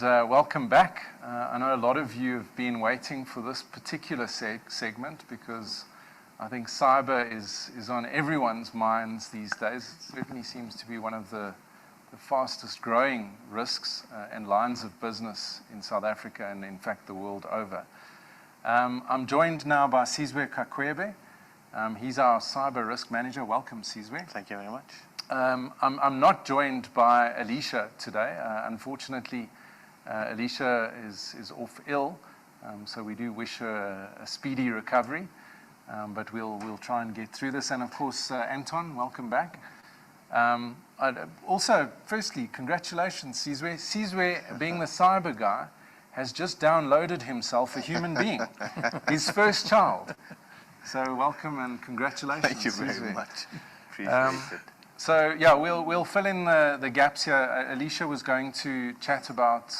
welcome back. I know a lot of you have been waiting for this particular segment because I think cyber is on everyone's minds these days. It certainly seems to be one of the fastest growing risks and lines of business in South Africa and in fact the world over. I'm joined now by Sizwe Cakwebe. He's our cyber risk manager. Welcome, Sizwe. Thank you very much. I'm not joined by Alicia today. Unfortunately, Alicia is off ill, so we do wish her a speedy recovery. But we'll try and get through this. And of course, Anton, welcome back. Also, firstly, congratulations, Sizwe. Sizwe, being the cyber guy, has just downloaded himself a human being, his first child. So welcome and congratulations. Thank you very much. Appreciate it. So yeah, we'll fill in the gaps here. Alicia was going to chat about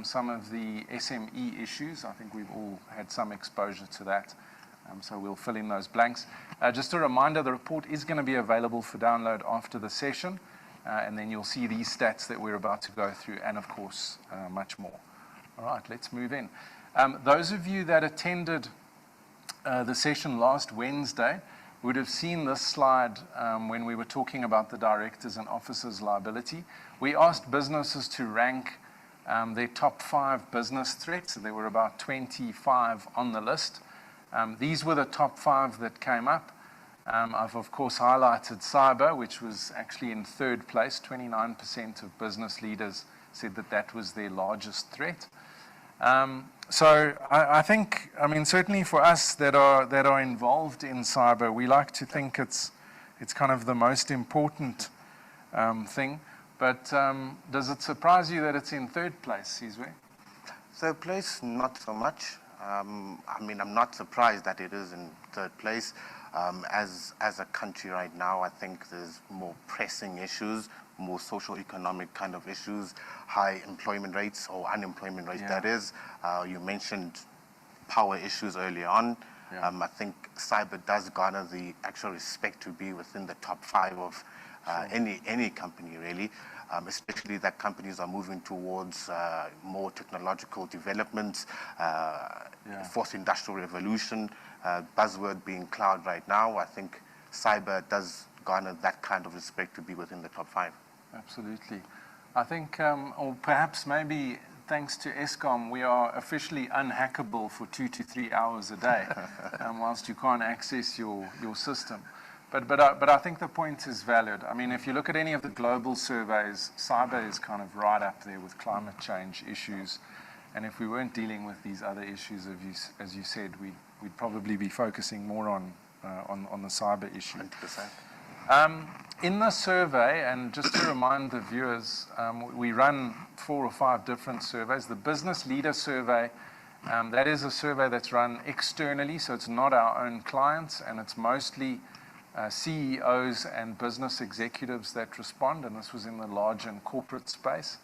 some of the SME issues. I think we've all had some exposure to that. So we'll fill in those blanks. Just a reminder, the report is going to be available for download after the session. And then you'll see these stats that we're about to go through and, of course, much more. All right, let's move in. Those of you that attended the session last Wednesday would have seen this slide when we were talking about the directors and officers liability. We asked businesses to rank their top 5 business threats. There were about 25 on the list. These were the top 5 that came up. I've of course highlighted cyber, which was actually in 3rd place. 29% of business leaders said that that was their largest threat. So I think, I mean, certainly for us that are involved in cyber, we like to think it's kind of the most important thing. But does it surprise you that it's in 3rd place, Sizwe? 3rd place, not so much. I mean, I'm not surprised that it is in 3rd place. As a country right now, I think there's more pressing issues, more socio-economic kind of issues, high employment rates or unemployment rates, that is. You mentioned power issues earlier on. I think cyber does garner the actual respect to be within the top 5 of any company, really, especially that companies are moving towards more technological developments, 4th industrial revolution, buzzword being cloud right now. I think cyber does garner that kind of respect to be within the top 5. Absolutely. I think, or perhaps maybe thanks to Eskom, we are officially unhackable for 2 to 3 hours a day, whilst you can't access your system. But I think the point is valid. I mean, if you look at any of the global surveys, cyber is kind of right up there with climate change issues. And if we weren't dealing with these other issues, as you said, we'd probably be focusing more on the cyber issue. 100%. In the survey, and just to remind the viewers, we run 4 or 5 different surveys. The Business Leader Survey, that is a survey that's run externally, so it's not our own clients, and it's mostly CEOs and business executives that respond, and this was in the large and corporate space.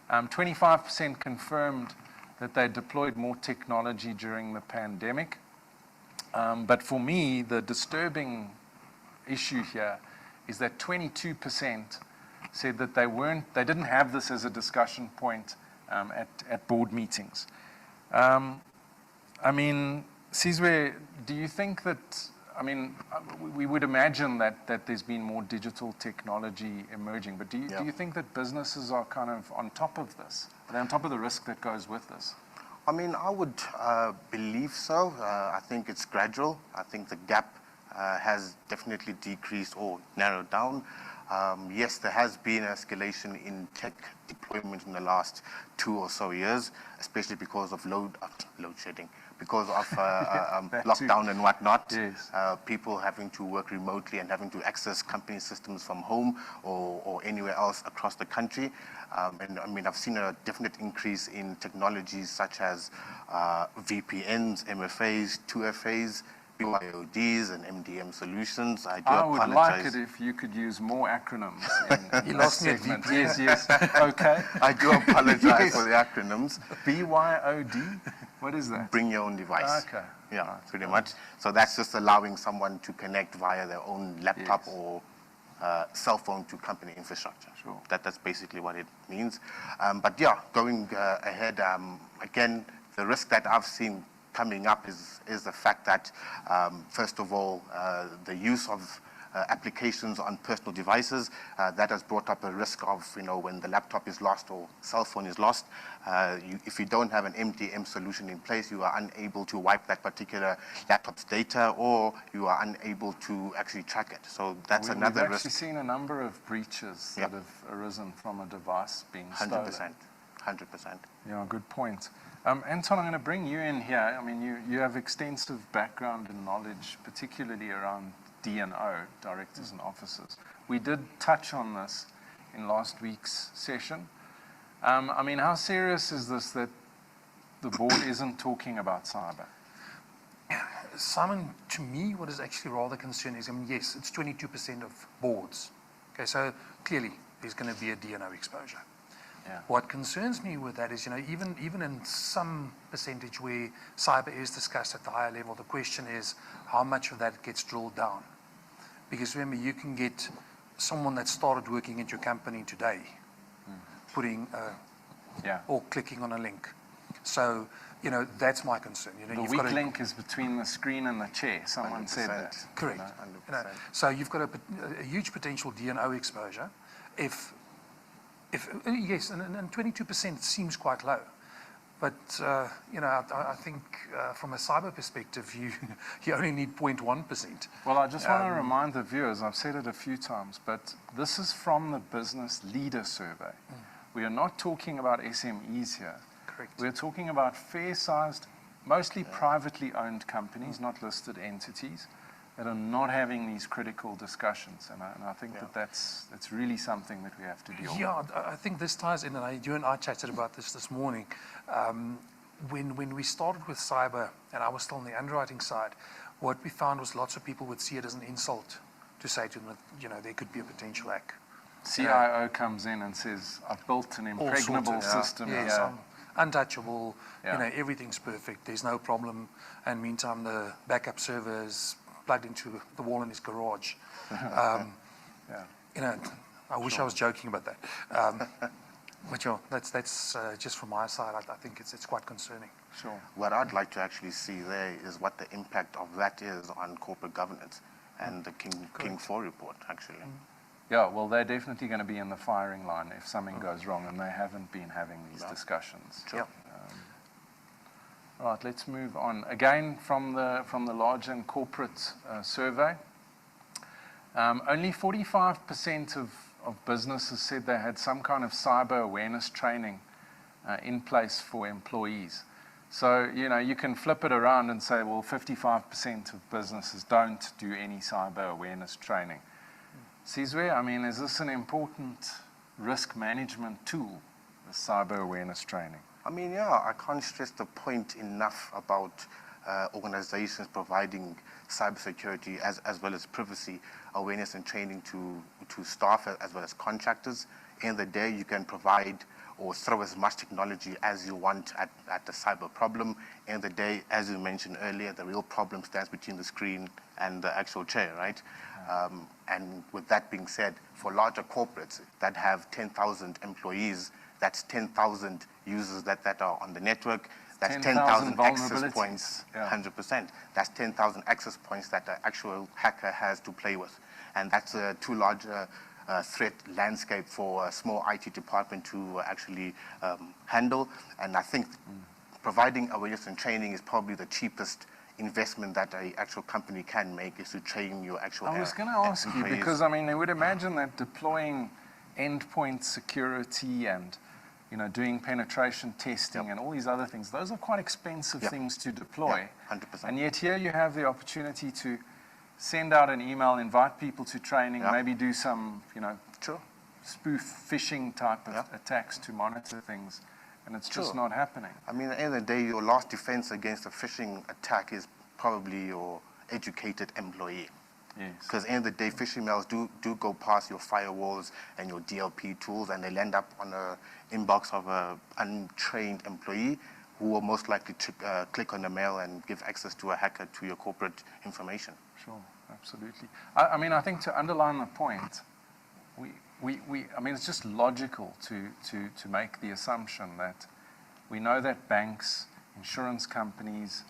25% confirmed that they deployed more technology during the pandemic. But for me, the disturbing issue here is that 22% said that they didn't have this as a discussion point at board meetings. I mean, Sizwe, do you think that, I mean, we would imagine that there's been more digital technology emerging, but do you think that businesses are kind of on top of this? Are they on top of the risk that goes with this? I mean, I would believe so. I think it's gradual. I think the gap has definitely decreased or narrowed down. Yes, there has been escalation in tech deployment in the last 2 or so years, especially because of load shedding, because of lockdown and whatnot. Yes. People having to work remotely and having to access company systems from home or anywhere else across the country. And I mean, I've seen a definite increase in technologies such as VPNs, MFAs, 2FAs, BYODs and MDM solutions. I would like it if you could use more acronyms in this segment. Yes. Okay. I do apologize for the acronyms. BYOD? What is that? Bring your own device. Okay. Yeah, pretty much. So that's just allowing someone to connect via their own laptop or cell phone to company infrastructure. Sure. That's basically what it means. But yeah, going ahead, again, the risk that I've seen coming up is the fact that, first of all, the use of applications on personal devices, that has brought up a risk of, when the laptop is lost or cell phone is lost, if you don't have an MDM solution in place, you are unable to wipe that particular laptop's data, or you are unable to actually track it. So that's another risk. We've actually seen a number of breaches that have arisen from a device being 100%. 100%. Yeah, good point. Anton, I'm going to bring you in here. I mean, you have extensive background and knowledge, particularly around D&O, directors and officers. We did touch on this in last week's session. I mean, how serious is this that the board isn't talking about cyber? Simon, to me, what is actually rather concerning is, yes, it's 22% of boards. Okay, so clearly there's going to be a D&O exposure. Yeah. What concerns me with that is, even in some percentage where cyber is discussed at the higher level, the question is how much of that gets drilled down. Because remember, you can get someone that started working at your company today, putting or clicking on a link. So, that's my concern. The weak link is between the screen and the chair. Someone 100%. said that. Correct. 100%. So you've got a huge potential D&O exposure. Yes, and 22% seems quite low. But, I think from a cyber perspective, you only need 0.1%. Well, I just want to remind the viewers, I've said it a few times, but this is from the Business Leader Survey. We are not talking about SMEs here. Correct. We're talking about fair-sized, mostly privately owned companies, not listed entities, that are not having these critical discussions. And I think that's really something that we have to deal with. Yeah, I think this ties in, and you and I chatted about this morning. When we started with cyber, and I was still on the underwriting side, what we found was lots of people would see it as an insult to say to them that, there could be a potential hack. CIO comes in and says, I've built an impregnable system. Yes, I'm untouchable, everything's perfect, there's no problem. And meantime, the backup server is plugged into the wall in his garage. I wish I was joking about that. But that's just from my side. I think it's quite concerning. Sure. What I'd like to actually see there is what the impact of that is on corporate governance and the King 4 report, actually. Yeah, well, they're definitely going to be in the firing line if something goes wrong, and they haven't been having these discussions. Sure. All right, let's move on. Again, from the large and corporate survey, only 45% of businesses said they had some kind of cyber awareness training in place for employees. So, you can flip it around and say, well, 55% of businesses don't do any cyber awareness training. Sizwe, I mean, is this an important risk management tool, the cyber awareness training? I mean, I can't stress the point enough about organizations providing cybersecurity as well as privacy awareness and training to staff as well as contractors. In the day, you can provide or throw as much technology as you want at the cyber problem. In the day, as you mentioned earlier, the real problem stands between the screen and the actual chair, right? And with that being said, for larger corporates that have 10,000 employees, that's 10,000 users that are on the network. That's 10,000 access points, 100%. That's 10,000 access points that the actual hacker has to play with. And that's a too large threat landscape for a small IT department to actually handle. And I think providing awareness and training is probably the cheapest investment that an actual company can make, is to train your actual I was going to ask you, because, I mean, I would imagine that deploying endpoint security and doing penetration testing and all these other things, those are quite expensive things to deploy. 100%. And yet here you have the opportunity to send out an email, invite people to training, maybe do some, spoof phishing type of attacks to monitor things, and it's just not happening. I mean, at the end of the day, your last defense against a phishing attack is probably your educated employee. Yes. Because at the end of the day, phishing mails do go past your firewalls and your DLP tools, and they land up on an inbox of an untrained employee who will most likely click on the mail and give access to a hacker to your corporate information. Sure, absolutely. I mean, I think to underline the point, I mean, it's just logical to make the assumption that we know that banks, insurance companies,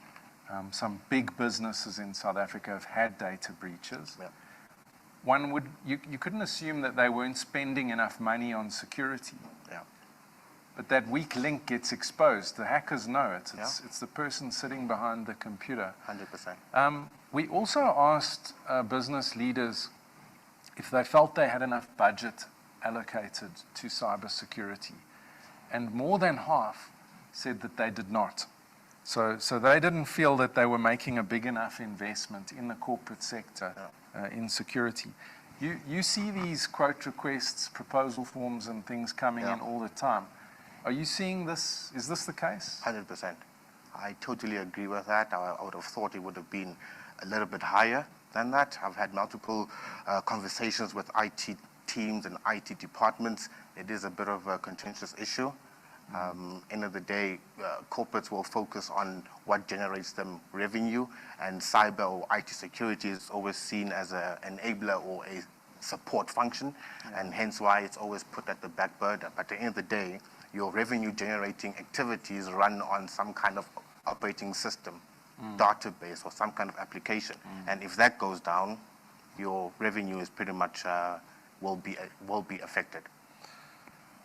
some big businesses in South Africa have had data breaches. Yeah. You couldn't assume that they weren't spending enough money on security. Yeah. But that weak link gets exposed. The hackers know it. Yeah. It's the person sitting behind the computer. 100%. We also asked business leaders if they felt they had enough budget allocated to cybersecurity. And more than half said that they did not. So they didn't feel that they were making a big enough investment in the corporate sector in security. You see these quote requests, proposal forms and things coming in all the time. Are you seeing this? Is this the case? 100%. I totally agree with that. I would have thought it would have been a little bit higher than that. I've had multiple conversations with IT teams and IT departments. It is a bit of a contentious issue. End of the day, corporates will focus on what generates them revenue, and cyber or IT security is always seen as an enabler or a support function, and hence why it's always put at the back burner. But at the end of the day, your revenue generating activities run on some kind of operating system, database, or some kind of application. And if that goes down, your revenue is pretty much will be affected.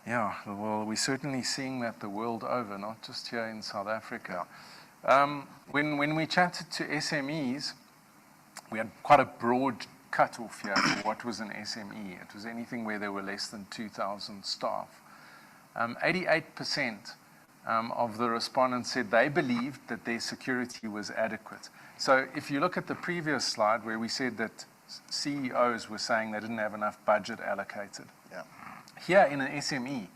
Yeah, well, we're certainly seeing that the world over, not just here in South Africa. When we chatted to SMEs, we had quite a broad cutoff here for what was an SME. It was anything where there were less than 2,000 staff. 88% of the respondents said they believed that their security was adequate. So if you look at the previous slide where we said that CEOs were saying they didn't have enough budget allocated. Yeah. Here in an SME,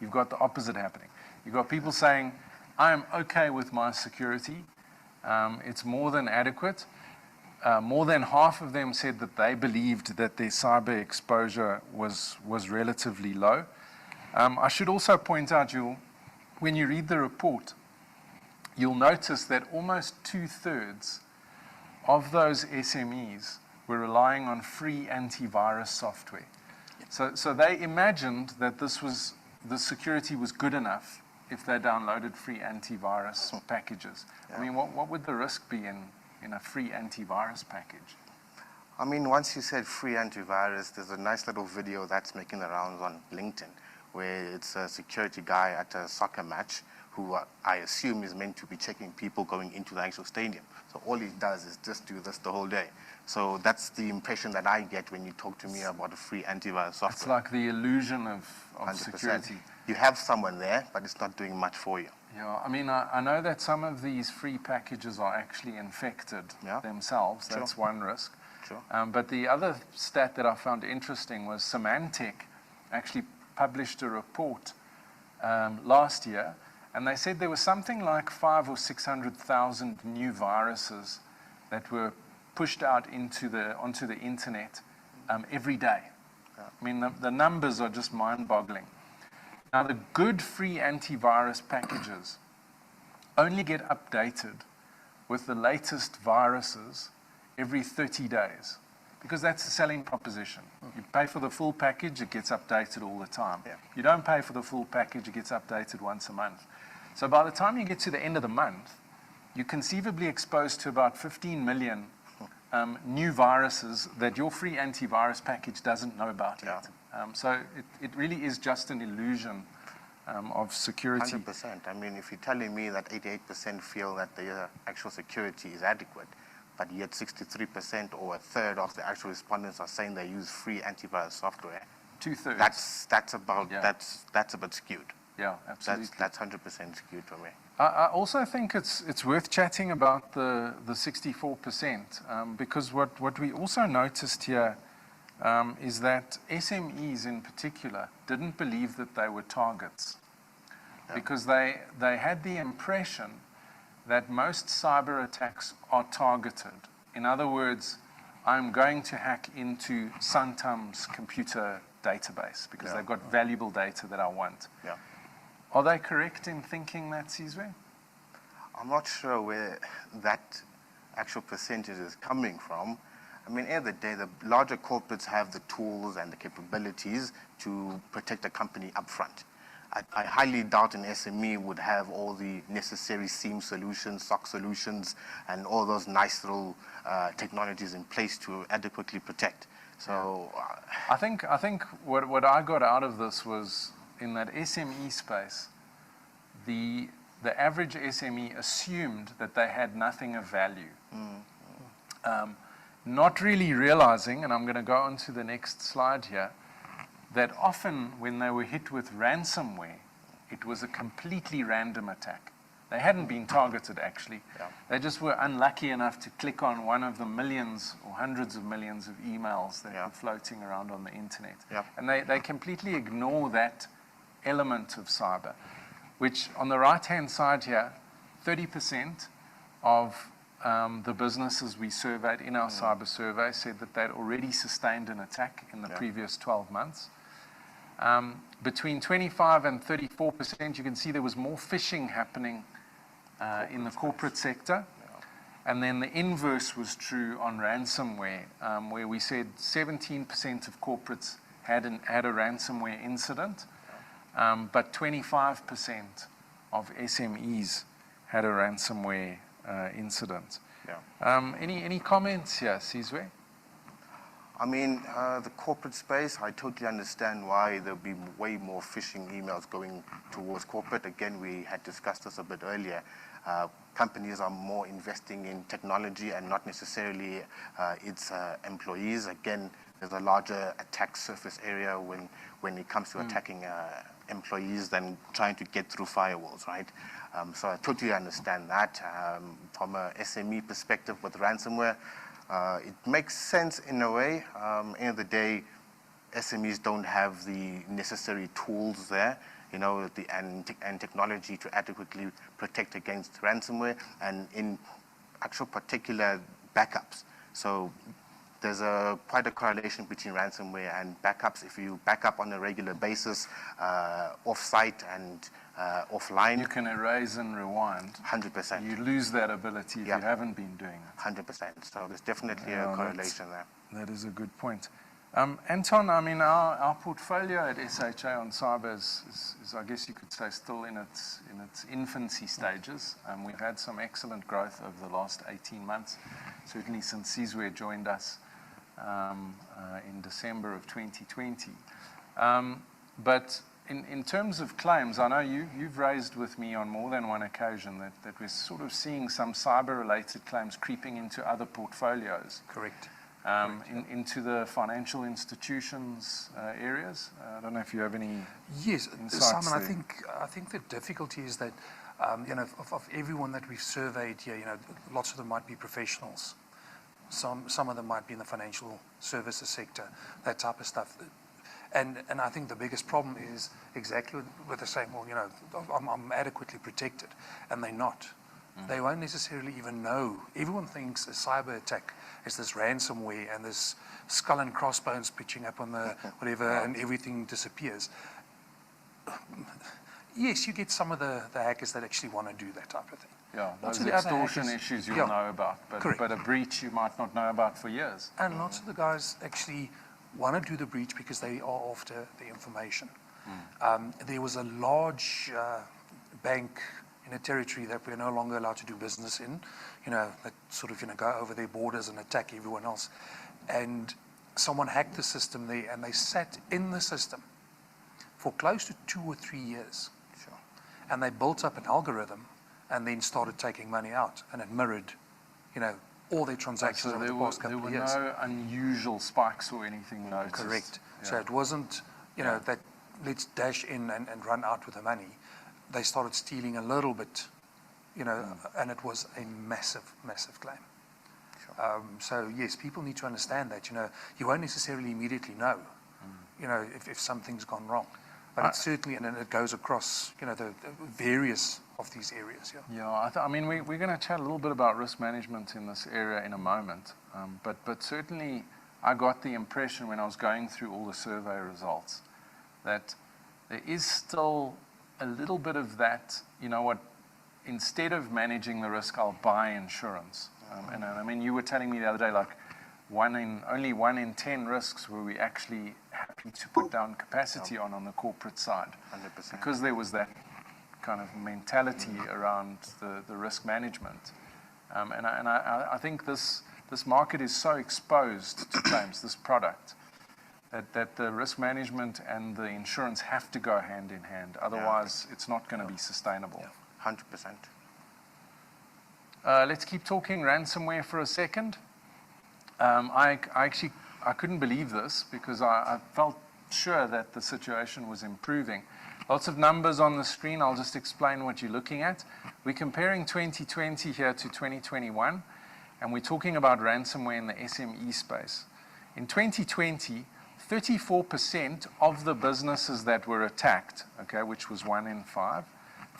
you've got the opposite happening. You've got people saying, I am okay with my security. It's more than adequate. More than half of them said that they believed that their cyber exposure was relatively low. I should also point out, when you read the report, you'll notice that almost 2/3 of those SMEs were relying on free antivirus software. So they imagined that the security was good enough if they downloaded free antivirus packages. I mean, what would the risk be in a free antivirus package? I mean, once you said free antivirus, there's a nice little video that's making the rounds on LinkedIn, where it's a security guy at a soccer match who I assume is meant to be checking people going into the actual stadium. So all he does is just do this the whole day. So that's the impression that I get when you talk to me about a free antivirus software. It's like the illusion of 100%. security. You have someone there, but it's not doing much for you. Yeah, I mean, I know that some of these free packages are actually infected themselves. That's one risk. Sure. But the other stat that I found interesting was Symantec actually published a report last year, and they said there was something like 500,000 or 600,000 new viruses that were pushed out onto the internet every day. I mean, the numbers are just mind-boggling. Now, the good free antivirus packages only get updated with the latest viruses every 30 days, because that's the selling proposition. You pay for the full package, it gets updated all the time. Yeah. You don't pay for the full package, it gets updated once a month. So by the time you get to the end of the month, you're conceivably exposed to about 15 million new viruses that your free antivirus package doesn't know about yet. So it really is just an illusion of security. 100%. I mean, if you're telling me that 88% feel that the actual security is adequate, but yet 63% or a third of the actual respondents are saying they use free antivirus software. 2/3. That's a bit skewed. Yeah, absolutely. That's 100% skewed for me. I also think it's worth chatting about the 64%, because what we also noticed here is that SMEs in particular didn't believe that they were targets, because they had the impression that most cyber attacks are targeted. In other words, I'm going to hack into Santam's computer database because they've got valuable data that I want. Yeah. Are they correct in thinking that, Sizwe? I'm not sure where that actual percentage is coming from. I mean, at the end of the day, the larger corporates have the tools and the capabilities to protect a company upfront. I highly doubt an SME would have all the necessary SIEM solutions, SOC solutions, and all those nice little technologies in place to adequately protect. So, I think what I got out of this was in that SME space, the average SME assumed that they had nothing of value. Not really realizing, and I'm going to go on to the next slide here, that often when they were hit with ransomware, it was a completely random attack. They hadn't been targeted, actually. Yeah. They just were unlucky enough to click on one of the millions or hundreds of millions of emails that were floating around on the internet. Yeah. And they completely ignore that element of cyber, which on the right-hand side here, 30% of the businesses we surveyed in our cyber survey said that they'd already sustained an attack in the previous 12 months. Between 25 and 34%, you can see there was more phishing happening in the corporate sector. And then the inverse was true on ransomware, where we said 17% of corporates had a ransomware incident, but 25% of SMEs had a ransomware incident. Any comments here, Sizwe? I mean, the corporate space, I totally understand why there'll be way more phishing emails going towards corporate. Again, we had discussed this a bit earlier. Companies are more investing in technology and not necessarily its employees. Again, there's a larger attack surface area when it comes to attacking employees than trying to get through firewalls, right? So I totally understand that. From a SME perspective with ransomware, it makes sense in a way. End of the day, SMEs don't have the necessary tools there, you know, and technology to adequately protect against ransomware and in actual particular backups. So there's quite a correlation between ransomware and backups. If you back up on a regular basis, off-site and offline, you can erase and rewind. 100%. You lose that ability if you haven't been doing it. 100%. So there's definitely a correlation there. That is a good point. Anton, I mean, our portfolio at SHA on cyber is, I guess you could say, still in its infancy stages. We've had some excellent growth over the last 18 months, certainly since Sizwe joined us in December of 2020. But in terms of claims, I know you've raised with me on more than one occasion that we're sort of seeing some cyber-related claims creeping into other portfolios. Correct. Into the financial institutions areas. I don't know if you have any insights Simon, there. I think the difficulty is that you know, of everyone that we've surveyed here, you know, lots of them might be professionals. Some of them might be in the financial services sector, that type of stuff. And I think the biggest problem is exactly what they're saying. Well, you know, I'm adequately protected, and they're not. They won't necessarily even know. Everyone thinks a cyber attack is this ransomware and this skull and crossbones pitching up on the whatever, and everything disappears. Yes, you get some of the hackers that actually want to do that type of thing. Yeah, Lots those of the other extortion hackers- issues you'll Yeah. know about, but a breach you might not know about for years. And lots of the guys actually want to do the breach because they are after the information. There was a large bank in a territory that we're no longer allowed to do business in, you know, that sort of, you know, go over their borders and attack everyone else. And someone hacked the system there, and they sat in the system for close to 2 or 3 years. Sure. And they built up an algorithm and then started taking money out, and it mirrored, you know, all their transactions over the past couple of years. There were no unusual spikes or anything noticed. Correct. Yeah. So it wasn't, you know, that let's dash in and run out with the money. They started stealing a little bit, you know, and it was a massive, massive claim. Sure. So yes, people need to understand that, you know, you won't necessarily immediately know, you know, if something's gone wrong. But it's certainly, and it goes across, you know, the various of these areas. Yeah, I mean, we're going to chat a little bit about risk management in this area in a moment. But certainly, I got the impression when I was going through all the survey results that there is still a little bit of that, you know what, instead of managing the risk, I'll buy insurance. And I mean, you were telling me the other day, like only 1 in 10 risks were we actually happy to put down capacity on the corporate side. 100%. Because there was that kind of mentality around the risk management. And I think this market is so exposed to claims, this product, that the risk management and the insurance have to go hand in hand. Otherwise, it's not going to be sustainable. 100%. Let's keep talking ransomware for a second. I couldn't believe this because I felt sure that the situation was improving. Lots of numbers on the screen. I'll just explain what you're looking at. We're comparing 2020 here to 2021, and we're talking about ransomware in the SME space. In 2020, 34% of the businesses that were attacked, okay, which was 1 in 5,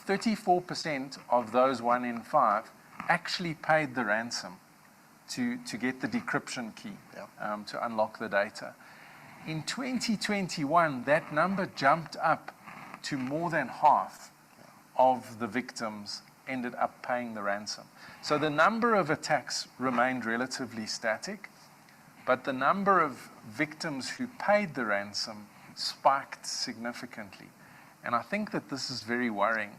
34% of those 1 in 5 actually paid the ransom to get the decryption key, to unlock the data. In 2021, that number jumped up to more than half of the victims ended up paying the ransom. So the number of attacks remained relatively static, but the number of victims who paid the ransom spiked significantly. And I think that this is very worrying.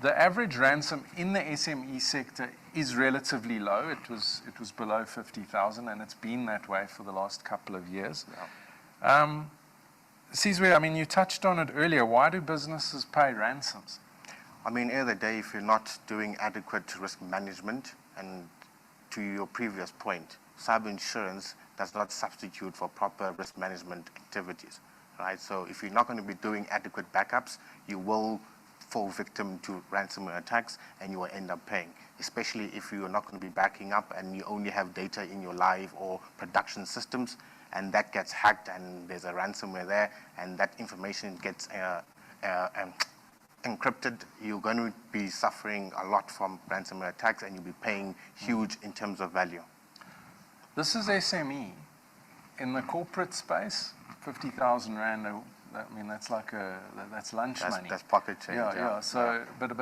The average ransom in the SME sector is relatively low. It was below 50,000, and it's been that way for the last couple of years. Sizwe, I mean, you touched on it earlier. Why do businesses pay ransoms? I mean, end of the day, if you're not doing adequate risk management, and to your previous point, cyber insurance does not substitute for proper risk management activities, right? So if you're not going to be doing adequate backups, you will fall victim to ransomware attacks, and you will end up paying, especially if you are not going to be backing up and you only have data in your live or production systems, and that gets hacked and there's a ransomware there, and that information gets encrypted. You're going to be suffering a lot from ransomware attacks, and you'll be paying huge in terms of value. This is SME. In the corporate space, 50,000 Rand, I mean, that's that's lunch money. That's pocket change. Yeah. So, but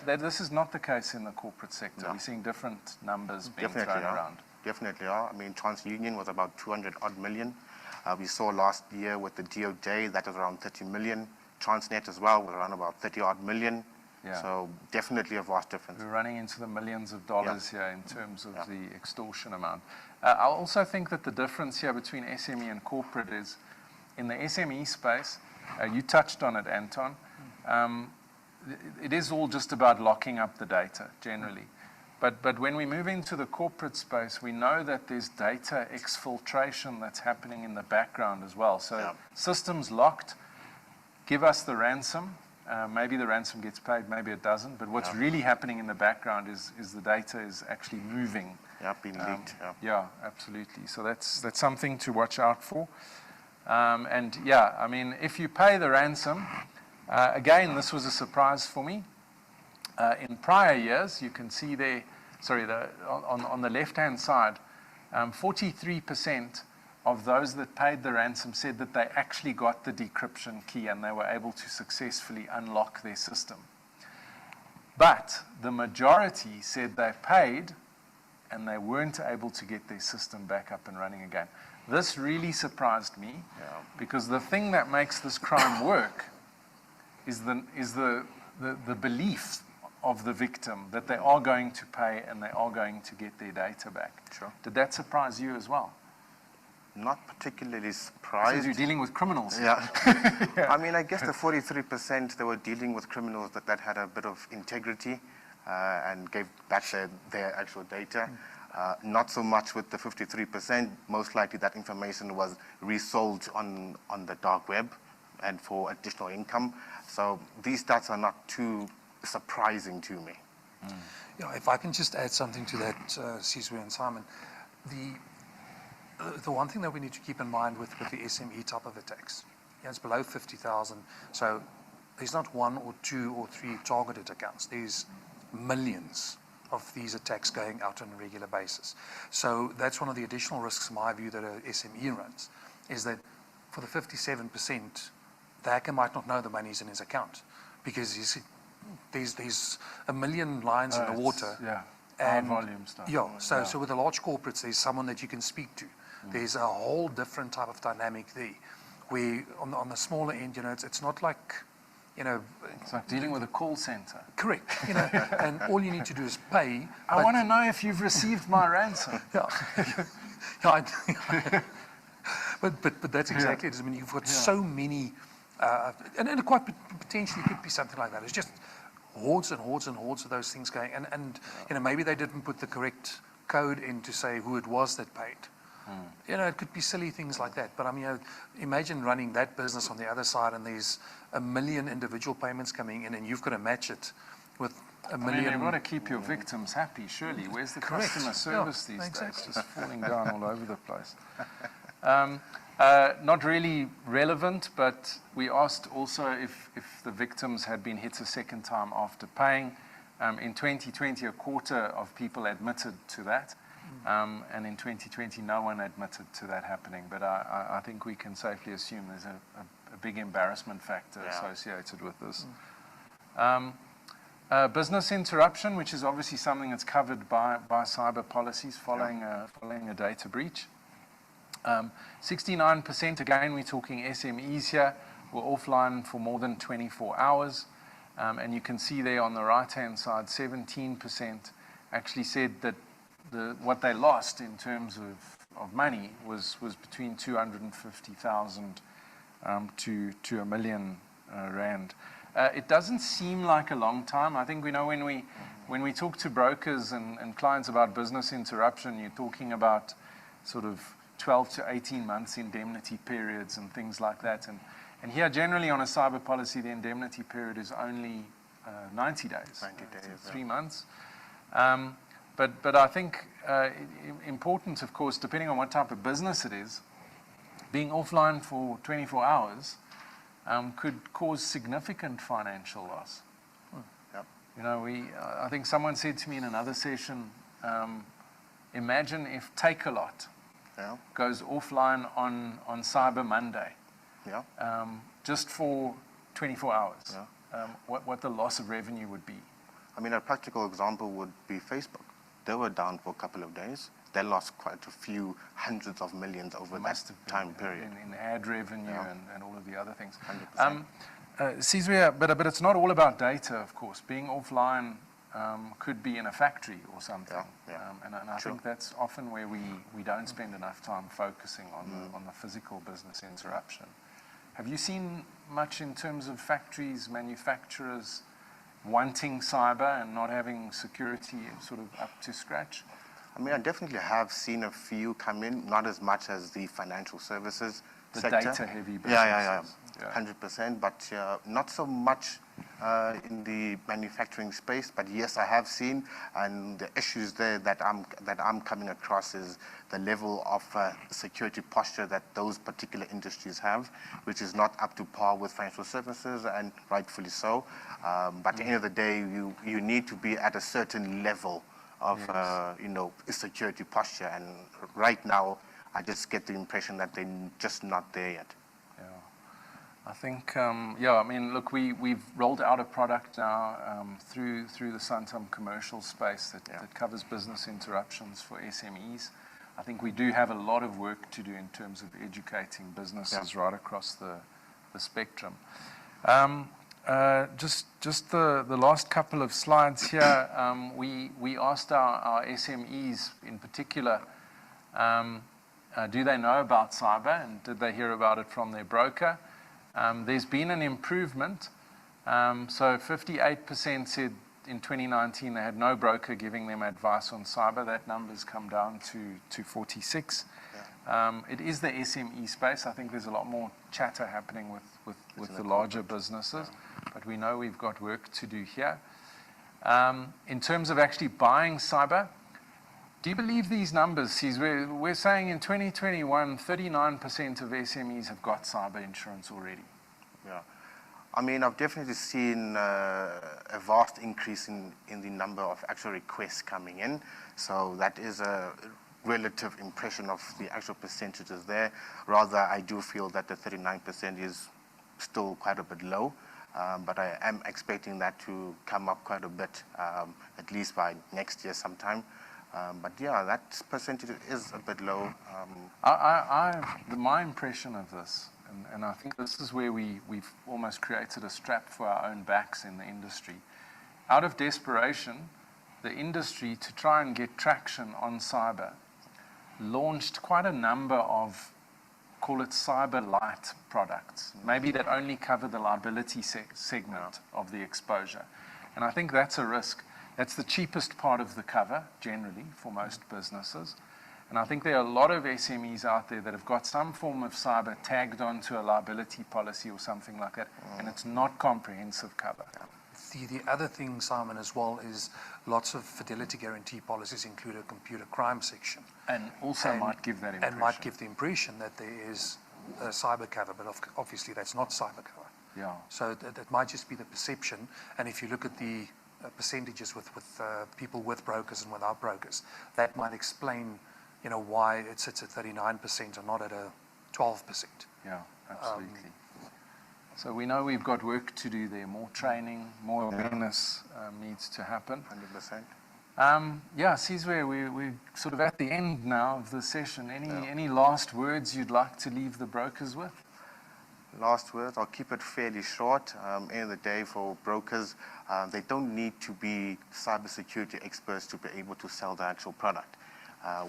this is not the case in the corporate sector. We're seeing different numbers being thrown around. Definitely are. I mean, TransUnion was about 200 odd million. We saw last year with the DOJ, that was around 30 million. Transnet as well was around about 30 odd million. Yeah. So definitely a vast difference. We're running into the millions of dollars here in terms of the extortion amount. I also think that the difference here between SME and corporate is, in the SME space, you touched on it, Anton, it is all just about locking up the data, generally. But when we move into the corporate space, we know that there's data exfiltration that's happening in the background as well. So systems locked, give us the ransom. Maybe the ransom gets paid, maybe it doesn't. But what's really happening in the background is the data is actually moving. Being leaked. Yeah, absolutely. So that's something to watch out for. And yeah, I mean, if you pay the ransom, again, this was a surprise for me. In prior years, you can see there, on the left-hand side, 43% of those that paid the ransom said that they actually got the decryption key and they were able to successfully unlock their system. But the majority said they paid and they weren't able to get their system back up and running again. This really surprised me because the thing that makes this crime work is the belief of the victim that they are going to pay and they are going to get their data back. Sure. Did that surprise you as well? Not particularly surprised. Since you're dealing with criminals. Yeah. I mean, I guess the 43%, they were dealing with criminals that had a bit of integrity and gave back their actual data. Not so much with the 53%. Most likely that information was resold on the dark web and for additional income. So these stats are not too surprising to me. Yeah, if I can just add something to that, Sizwe and Simon, the one thing that we need to keep in mind with the SME type of attacks, it's below 50,000. So there's not 1 or 2 or 3 targeted accounts. There's millions of these attacks going out on a regular basis. So that's one of the additional risks, in my view, that a SME runs, is that for the 57%, the hacker might not know the money's in his account because there's a million lines in the water. Yeah, And high volume stuff. Yeah, so with the large corporates, there's someone that you can speak to. There's a whole different type of dynamic there. Where on the smaller end, it's not like, It's like dealing with a call center. correct, and all you need to do is pay. I want to know if you've received my ransom. Yeah. Yeah, but that's exactly it. I mean, you've got so many, and it quite potentially could be something like that. It's just hordes and hordes and hordes of those things going, and maybe they didn't put the correct code in to say who it was that paid. It could be silly things like that. But I mean, imagine running that business on the other side, and there's a million individual payments coming in, and you've got to match it with a million. You've got to keep your victims happy, surely. Where's the customer service these days? Just falling down all over the place. Not really relevant, but we asked also if the victims had been hit a second time after paying. In 2020, a quarter of people admitted to that. And in 2020, no one admitted to that happening. But I think we can safely assume there's a big embarrassment factor associated with this. Business interruption, which is obviously something that's covered by cyber policies following a data breach. 69%, again, we're talking SMEs here, were offline for more than 24 hours. And you can see there on the right-hand side, 17% actually said that what they lost in terms of money was between 250,000 to $1 million rand. It doesn't seem like a long time. I think we know when we talk to brokers and clients about business interruption, you're talking about sort of 12 to 18 months indemnity periods and things like that. And here, generally on a cyber policy, the indemnity period is only 90 days. 90 days, 3 months. But I think important, of course, depending on what type of business it is, being offline for 24 hours could cause significant financial loss. Yep. I think someone said to me in another session, imagine if Takealot goes offline on Cyber Monday, just for 24 hours, what the loss of revenue would be. I mean, a practical example would be Facebook. They were down for a couple of days. They lost quite a few hundreds of millions over that time period. In ad revenue and all of the other things. 100%. Sizwe, but it's not all about data, of course. Being offline could be in a factory or something. And I think that's often where we don't spend enough time focusing on the physical business interruption. Have you seen much in terms of factories, manufacturers wanting cyber and not having security sort of up to scratch? I mean, I definitely have seen a few come in, not as much as the financial services The sector. data-heavy businesses. Yeah. 100%, but not so much in the manufacturing space. But yes, I have seen, and the issues there that I'm coming across is the level of security posture that those particular industries have, which is not up to par with financial services, and rightfully so. But at the end of the day, you need to be at a certain level of security posture, and right now, I just get the impression that they're just not there yet. Yeah, I think, I mean, look, we've rolled out a product now through the Santam commercial space that covers business interruptions for SMEs. I think we do have a lot of work to do in terms of educating businesses right across the spectrum. Just the last couple of slides here, we asked our SMEs in particular, do they know about cyber, and did they hear about it from their broker? There's been an improvement. So 58% said in 2019 they had no broker giving them advice on cyber. That number's come down to 46. It is the SME space. I think there's a lot more chatter happening with the larger businesses, but we know we've got work to do here. In terms of actually buying cyber, do you believe these numbers, Sizwe? We're saying in 2021, 39% of SMEs have got cyber insurance already. Yeah. I mean, I've definitely seen a vast increase in the number of actual requests coming in. So that is a relative impression of the actual percentages there. Rather, I do feel that the 39% is still quite a bit low. but I am expecting that to come up quite a bit, at least by next year sometime. But yeah, that percentage is a bit low. My impression of this, and I think this is where we've almost created a strap for our own backs in the industry. Out of desperation, the industry, to try and get traction on cyber, launched quite a number of, call it cyber light products, maybe that only cover the liability segment of the exposure. And I think that's a risk. That's the cheapest part of the cover, generally, for most businesses. And I think there are a lot of SMEs out there that have got some form of cyber tagged onto a liability policy or something like that, and it's not comprehensive cover. The other thing, Simon, as well, is lots of fidelity guarantee policies include a computer crime section. And also might give that impression. And might give the impression that there is a cyber cover, but obviously that's not cyber cover. Yeah. So that might just be the perception. And if you look at the percentages with people with brokers and without brokers, that might explain, why it sits at 39% and not at a 12%. Yeah, absolutely. So we know we've got work to do there. More training, more awareness needs to happen. 100%. Yeah, Sizwe, we're sort of at the end now of the session. Any last words you'd like to leave the brokers with? Last words, I'll keep it fairly short. End of the day, for brokers, they don't need to be cybersecurity experts to be able to sell the actual product.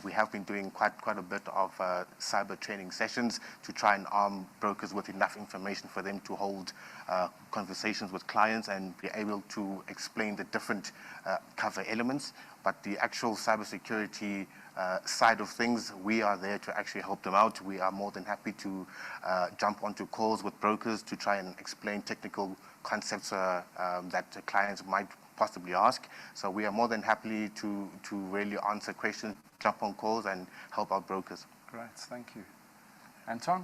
We have been doing quite a bit of cyber training sessions to try and arm brokers with enough information for them to hold conversations with clients and be able to explain the different cover elements. But the actual cybersecurity side of things, we are there to actually help them out. We are more than happy to jump onto calls with brokers to try and explain technical concepts that the clients might possibly ask. So we are more than happy to really answer questions, jump on calls and help our brokers. Great, thank you. Anton?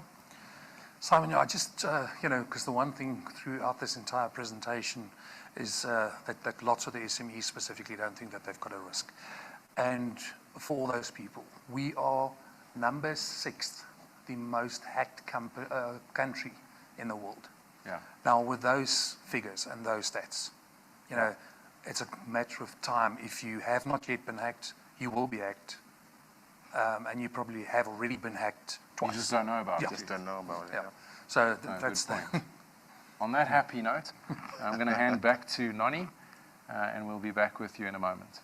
Simon, I just, because the one thing throughout this entire presentation is that lots of the SMEs specifically don't think that they've got a risk. And for all those people, we are number 6th, the most hacked country in the world. Yeah. Now, with those figures and those stats, it's a matter of time. If you have not yet been hacked, you will be hacked. And you probably have already been hacked twice. You just don't know about it. Just don't know about it. Yeah. So that's the point. On that happy note, I'm going to hand back to Nonnie, and we'll be back with you in a moment.